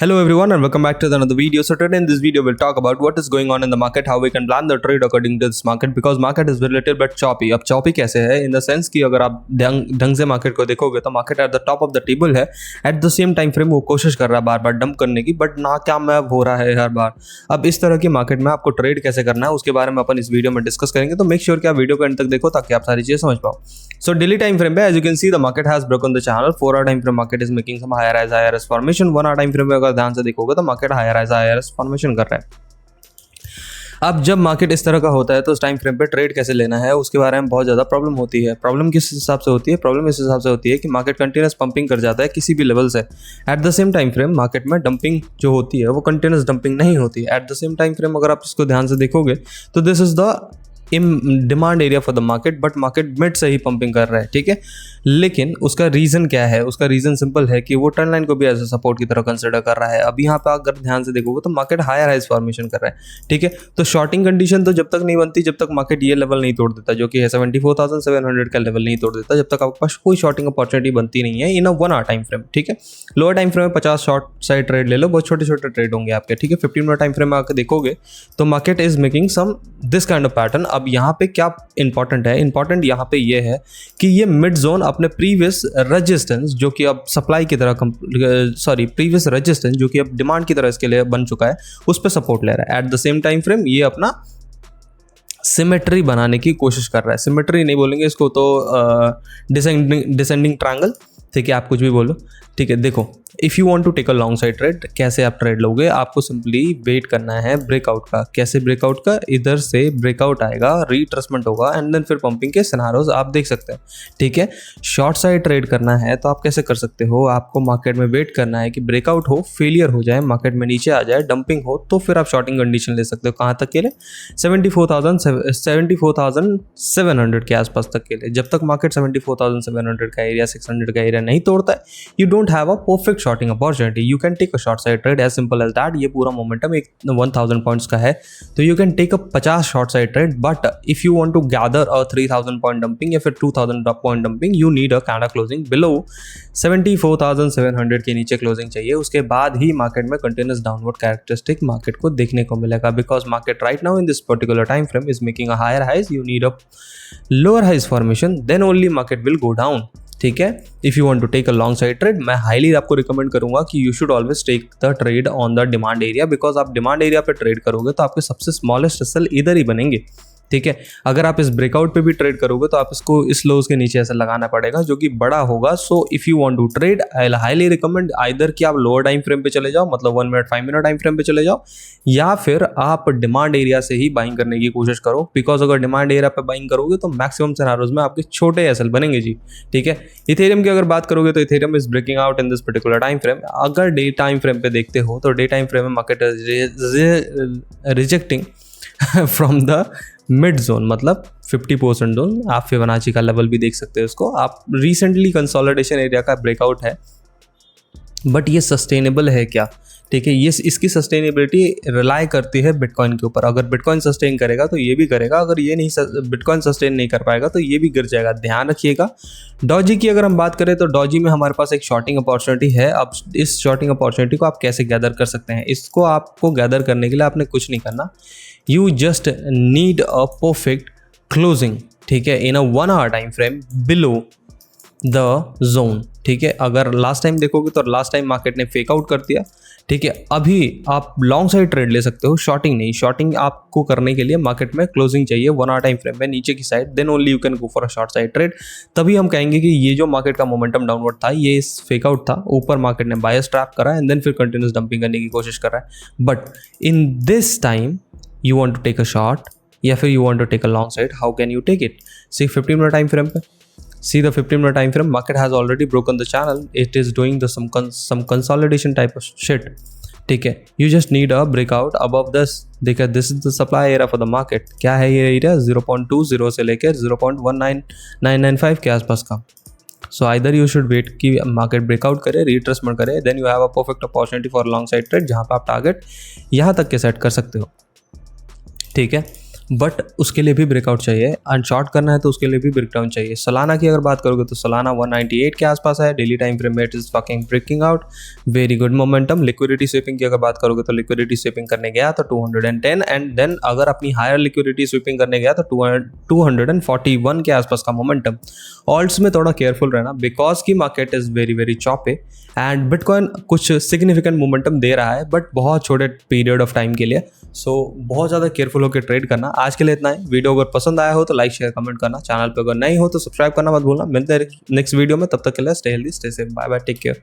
Hello everyone and welcome back to another video. So today in this video we'll talk about what is going on in the market, how we can plan the trade according to this market because market is a little bit choppy. अब choppy कैसे है in the sense कि अगर आप ढंग से market को देखोगे तो market at the top of the table है, at the same time frame वो कोशिश कर रहा है बार बार डंप करने की, बट ना कामयाब हो रहा है हर बार. अब इस तरह की मार्केट में आपको ट्रेड कैसे करना है उसके बारे में अपन इस वीडियो में डिस्कस करेंगे, तो मेक श्योर कि आप वीडियो को एंड तक देखो ताकि आप सारी चीजें समझ पाओ. सो डेली टाइम फ्रेम पे as you can see the market has broken the channel. 4 hour time frame market is making some higher edge formation. 1 hour time frame पे अगर ध्यान से देखोगे तो मार्केट हायर एज फॉर्मेशन कर रहा है. अब जब मार्केट इस तरह का होता है तो उस टाइम फ्रेम पे ट्रेड कैसे लेना है उसके बारे में बहुत ज़्यादा प्रॉब्लम होती है. प्रॉब्लम किस हिसाब से होती है? प्रॉब्लम इस हिसाब से होती है कि मार्केट कंटिन्यूस पंपिंग कर जाता है किसी भी लेवल से. Eight the same time frame market में डंपिंग जो होती है वो कंटिन्यूस डंपिंग नहीं होती. Eight the same time frame अगर आप इसको ध्यान से देखोगे तो this is the demand area for the market, but market mid से ही पंपिंग कर रहा है. ठीक है, लेकिन उसका रीज़न क्या है? उसका रीज़न सिंपल है कि वो ट्रेंड लाइन को भी एज ए सपोर्ट की तरह कंसिडर कर रहा है. अब यहाँ पे अगर ध्यान से देखोगे तो मार्केट हायर हाइज फॉर्मेशन कर रहा है. ठीक है, तो शॉर्टिंग कंडीशन तो जब तक नहीं बनती जब तक मार्केट ये लेवल नहीं तोड़ देता जो कि है 74,700 का लेवल नहीं तोड़ देता, जब तक आपके पास कोई शॉर्टिंग अपॉर्चुनिटी बनती नहीं है in a 1 hour time frame. ठीक है, लोअर टाइम फ्रेम में 50 शॉर्ट साइड ट्रेड ले लो, बहुत छोटे छोटे ट्रेड होंगे आपके. ठीक है, 15 मिनट टाइम फ्रेम में आकर देखोगे तो market is making some this kind of pattern. अब यहाँ पे क्या इंपॉर्टेंट है? इंपॉर्टेंट यहाँ पे ये है कि ये मिड जोन अपने प्रीवियस रेजिस्टेंस जो कि अब सप्लाई की तरह प्रीवियस रेजिस्टेंस जो कि अब डिमांड की तरह इसके लिए बन चुका है उस पर सपोर्ट ले रहा है. At the same time frame ये अपना सिमेट्री बनाने की कोशिश कर रहा है. सिमेट्री नहीं बोलेंगे इसको तो डिसेंडिंग ट्रायंगल. ठीक है, आप कुछ भी बोलो. ठीक है, देखो if you want to take a long side trade कैसे आप ट्रेड लोगे? आपको सिंपली वेट करना है ब्रेकआउट का. कैसे ब्रेकआउट का? इधर से ब्रेकआउट आएगा, रीट्रेसमेंट होगा एंड देन फिर पंपिंग के सिनारियोज आप देख सकते हैं. ठीक है, शॉर्ट साइड ट्रेड करना है तो आप कैसे कर सकते हो? आपको मार्केट में वेट करना है कि ब्रेकआउट हो, फेलियर हो जाए, मार्केट में नीचे आ जाए, डंपिंग हो, तो फिर आप शॉर्टिंग कंडीशन ले सकते हो. कहाँ तक के लिए? 74,700 के आसपास तक के लिए. जब तक मार्केट 74,700 का एरिया 600 का एरिया नहीं तोड़ता है you don't have a perfect shorting opportunity. You can take a short side trade as simple as that. ये पूरा मोमेंटम एक 1000 पॉइंट्स का है तो you can take a 50 short side trade, but if you want to gather a 3000 point dumping या फिर 2000 point dumping you need a candle closing below 74,700 के नीचे क्लोजिंग चाहिए. उसके बाद ही मार्केट में कंटिन्यूस डाउनवर्ड कैरेक्टरिस्टिक मार्केट को देखने को मिलेगा because market right now in this particular time frame is making a higher highs. You need a lower highs formation then only market will go down. ठीक है, if you want to take a long side trade मैं highly आपको recommend करूंगा कि you should always take the trade on the demand area because आप demand area पे trade करोगे तो आपके सबसे स्मॉलेस्ट सेल इधर ही बनेंगे. ठीक है, अगर आप इस ब्रेकआउट पे भी ट्रेड करोगे तो आप इसको इस लोज के नीचे ऐसा लगाना पड़ेगा जो कि बड़ा होगा. So if you want to trade I highly recommend either कि आप लोअर टाइम फ्रेम पे चले जाओ, मतलब 1 मिनट 5 मिनट टाइम फ्रेम पे चले जाओ, या फिर आप डिमांड एरिया से ही बाइंग करने की कोशिश करो बिकॉज अगर डिमांड एरिया पे बाइंग करोगे तो मैक्सिमम सिनारियोज में आपके छोटे एसएल बनेंगे जी. ठीक है, इथेरियम की अगर बात करोगे तो ethereum is breaking out in this particular time frame. अगर डे टाइम फ्रेम पे देखते हो तो डे टाइम फ्रेम में market rejecting from the mid zone, मतलब 50% जोन. आप फिबोनाची का लेवल भी देख सकते हो उसको. आप रिसेंटली कंसोलिडेशन एरिया का ब्रेकआउट है बट ये सस्टेनेबल है क्या? ठीक है, ये इसकी सस्टेनेबिलिटी रिलाई करती है बिटकॉइन के ऊपर. अगर बिटकॉइन सस्टेन करेगा तो ये भी करेगा, अगर ये नहीं बिटकॉइन सस्टेन नहीं कर पाएगा तो ये भी गिर जाएगा. ध्यान रखिएगा. डॉजी की अगर हम बात करें तो डॉजी में हमारे पास एक शॉर्टिंग अपॉर्चुनिटी है. अब इस शॉर्टिंग अपॉर्चुनिटी को आप कैसे गैदर कर सकते हैं? इसको आपको गैदर करने के लिए आपने कुछ नहीं करना. You just need a perfect closing. ठीक है, in a 1 hour time frame below the zone. ठीक है, अगर लास्ट टाइम देखोगे तो लास्ट टाइम मार्केट ने फेक आउट कर दिया. ठीक है, अभी आप लॉन्ग साइड ट्रेड ले सकते हो, शॉर्टिंग नहीं. शॉर्टिंग आपको करने के लिए मार्केट में क्लोजिंग चाहिए 1 आवर टाइम फ्रेम में नीचे की साइड, then only you can go for a short side trade. तभी हम कहेंगे कि ये जो मार्केट का मोमेंटम डाउनवर्ड था ये फेक आउट था, ऊपर मार्केट ने बायस ट्रैप करा एंड देन फिर कंटिन्यूस डंपिंग करने की कोशिश कर रहा है. But in this time you want to take a short या फिर you want to take a long side, how can you take it? See 15 minute time frame पे, see the 15 minute time frame, market has already broken the channel, it is doing the some consolidation type of shit. ठीक है, you just need a breakout above this. देखिए this is the supply area for the market. क्या है ये area? 0.20 से लेकर 0.19995 के आसपास का. So either you should wait कि मार्केट ब्रेकआउट करे, रिट्रेसमेंट करे, then you have a perfect opportunity for long side trade जहाँ पे आप टारगेट यहाँ तक के सेट कर सकते हो. ठीक है, बट उसके लिए भी ब्रेकआउट चाहिए एंड शॉर्ट करना है तो उसके लिए भी ब्रेकडाउन चाहिए। सोलाना की अगर बात करोगे तो सोलाना 198 के आसपास है, डेली टाइम फ्रेम में it is fucking breaking out, very good momentum. Liquidity sweeping की अगर बात करोगे तो लिक्विडिटी स्वीपिंग करने गया तो 210 एंड देन अगर अपनी हायर लिक्विडिटी स्वीपिंग करने गया तो 241 के आसपास का मोमेंटम। ऑल्ट्स में थोड़ा केयरफुल रहना बिकॉज की market is very very choppy and bitcoin कुछ सिग्निफिकेंट मोमेंटम दे रहा है बट बहुत छोटे पीरियड ऑफ टाइम के लिए। सो बहुत ज़्यादा केयरफुल होकर ट्रेड करना। आज के लिए इतना ही। वीडियो अगर पसंद आया हो तो लाइक शेयर कमेंट करना, चैनल पे अगर नहीं हो तो सब्सक्राइब करना मत भूलना। मिलते हैं नेक्स्ट वीडियो में, तब तक के लिए stay healthy stay safe, bye bye, take care.